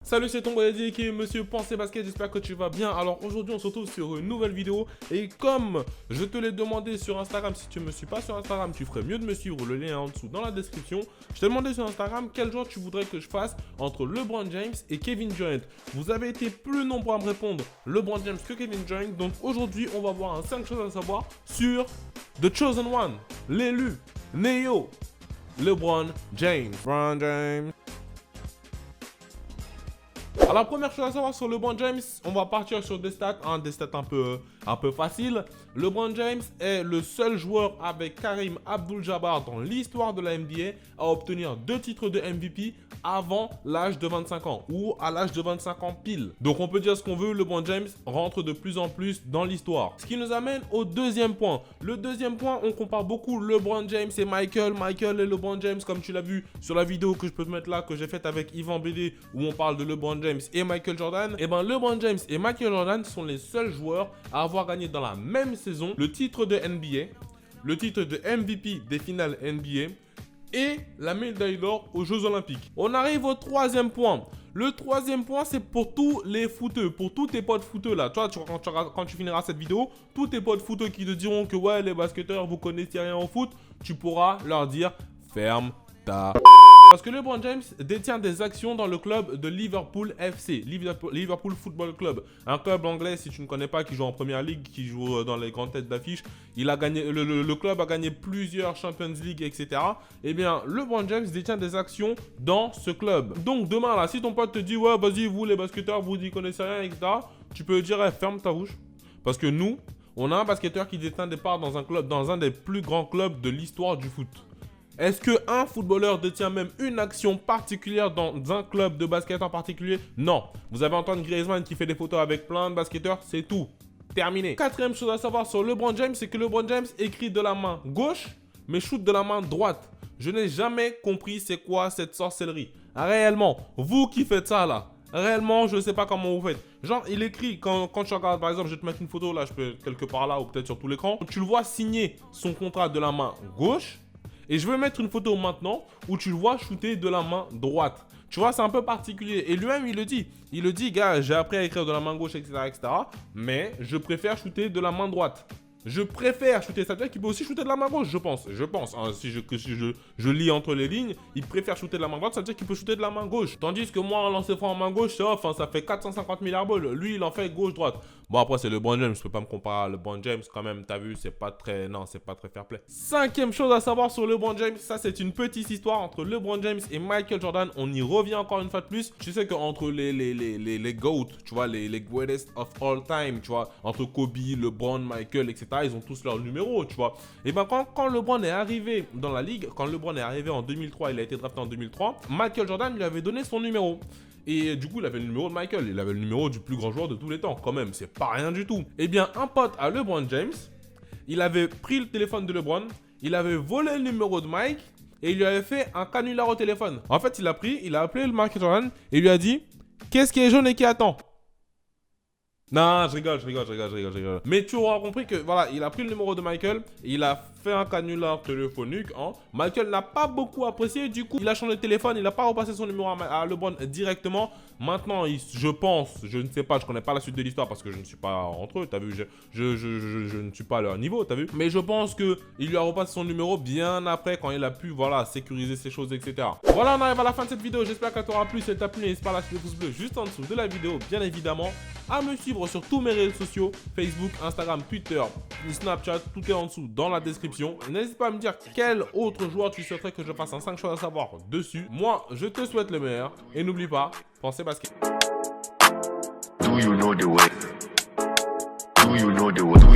Salut, c'est ton Boyadi qui est Monsieur Pensée Basket, j'espère que tu vas bien. Alors aujourd'hui on se retrouve sur une nouvelle vidéo. Et comme je te l'ai demandé sur Instagram, si tu ne me suis pas sur Instagram, tu ferais mieux de me suivre, le lien est en dessous dans la description. Je t'ai demandé sur Instagram quel joueur tu voudrais que je fasse entre LeBron James et Kevin Durant. Vous avez été plus nombreux à me répondre LeBron James que Kevin Durant. Donc aujourd'hui on va voir 5 choses à savoir sur The Chosen One, l'élu, Neo, LeBron James. LeBron James. Alors, première chose à savoir sur LeBron James, on va partir sur des stats un peu faciles. LeBron James est le seul joueur avec Kareem Abdul-Jabbar dans l'histoire de la NBA à obtenir 2 titres de MVP avant l'âge de 25 ans ou à l'âge de 25 ans pile. Donc on peut dire ce qu'on veut, LeBron James rentre de plus en plus dans l'histoire. Ce qui nous amène au deuxième point. Le deuxième point, on compare beaucoup LeBron James et Michael et LeBron James, comme tu l'as vu sur la vidéo que je peux te mettre là, que j'ai faite avec Yvan BD, où on parle de LeBron James et Michael Jordan. Et ben LeBron James et Michael Jordan sont les seuls joueurs à avoir gagné dans la même saison le titre de NBA, le titre de MVP des finales NBA et la médaille d'or aux Jeux Olympiques. On arrive au troisième point. Le troisième point, c'est pour tous les footeux, pour tous tes potes footeux là. Toi, quand tu finiras cette vidéo, tous tes potes footeux qui te diront que ouais, les basketteurs, vous connaissez rien au foot, tu pourras leur dire ferme ta... Parce que LeBron James détient des actions dans le club de Liverpool FC, Liverpool Football Club. Un club anglais, si tu ne connais pas, qui joue en Première Ligue, qui joue dans les grandes têtes d'affiche. Il a gagné, le club a gagné plusieurs Champions League, etc. Eh bien, LeBron James détient des actions dans ce club. Donc demain, là, si ton pote te dit, ouais, vas-y, vous les basketteurs, vous n'y connaissez rien, etc. Tu peux dire, ferme ta bouche. Parce que nous, on a un basketteur qui détient des parts dans un club, dans un des plus grands clubs de l'histoire du foot. Est-ce qu'un footballeur détient même une action particulière dans un club de basket en particulier? Non. Vous avez Antoine Griezmann qui fait des photos avec plein de basketteurs, c'est tout. Terminé. Quatrième chose à savoir sur LeBron James, c'est que LeBron James écrit de la main gauche, mais shoot de la main droite. Je n'ai jamais compris c'est quoi cette sorcellerie. Réellement, vous qui faites ça là, réellement, je ne sais pas comment vous faites. Genre, il écrit, quand tu regardes, par exemple, je vais te mettre une photo là, je peux quelque part là ou peut-être sur tout l'écran. Tu le vois signer son contrat de la main gauche. Et je vais mettre une photo maintenant où tu le vois shooter de la main droite. Tu vois, c'est un peu particulier. Et lui-même, il le dit. Il le dit, gars, j'ai appris à écrire de la main gauche, etc., etc. Mais je préfère shooter de la main droite. Je préfère shooter, c'est-à-dire qu'il peut aussi shooter de la main gauche, je pense. Hein, si je lis entre les lignes, il préfère shooter de la main droite, c'est-à-dire qu'il peut shooter de la main gauche. Tandis que moi, en lancer franc en main gauche, c'est off, hein, ça fait 450 000 airballs. Lui, il en fait gauche-droite. Bon, après, c'est LeBron James, je peux pas me comparer à LeBron James quand même, t'as vu, c'est pas très fair play. Cinquième chose à savoir sur LeBron James, ça c'est une petite histoire entre LeBron James et Michael Jordan. On y revient encore une fois de plus. Tu sais qu'entre les GOAT, tu vois, les greatest of all time, tu vois, entre Kobe, LeBron, Michael, etc., ils ont tous leur numéro, tu vois. Et ben quand LeBron est arrivé dans la ligue, quand LeBron est arrivé en 2003, il a été drafté en 2003, Michael Jordan lui avait donné son numéro. Et du coup, il avait le numéro de Michael, il avait le numéro du plus grand joueur de tous les temps, quand même, c'est pas rien du tout. Et bien, un pote à LeBron James, il avait pris le téléphone de LeBron, il avait volé le numéro de Mike, et il lui avait fait un canular au téléphone. En fait, il a appelé le Michael Jordan, et il lui a dit, qu'est-ce qui est jaune et qui attend? Non, je rigole. Mais tu auras compris que, voilà, il a pris le numéro de Michael, et il a fait un canular téléphonique. Hein. Michael n'a pas beaucoup apprécié, du coup, il a changé de téléphone, il n'a pas repassé son numéro à LeBron directement. Maintenant, je pense, je ne sais pas, je connais pas la suite de l'histoire parce que je ne suis pas entre eux, t'as vu, je ne suis pas à leur niveau, t'as vu. Mais je pense qu'il lui a repassé son numéro bien après, quand il a pu, voilà, sécuriser ses choses, etc. Voilà, on arrive à la fin de cette vidéo, j'espère qu'elle t'aura plu. Si elle t'a plu, n'hésite pas à lâcher le pouce bleu juste en dessous de la vidéo, bien évidemment. À me suivre sur tous mes réseaux sociaux, Facebook, Instagram, Twitter, Snapchat, tout est en dessous dans la description. N'hésite pas à me dire quel autre joueur tu souhaiterais que je fasse un 5 choses à savoir dessus. Moi, je te souhaite le meilleur et n'oublie pas, pensez basket. Do you know the way? Do you know the way?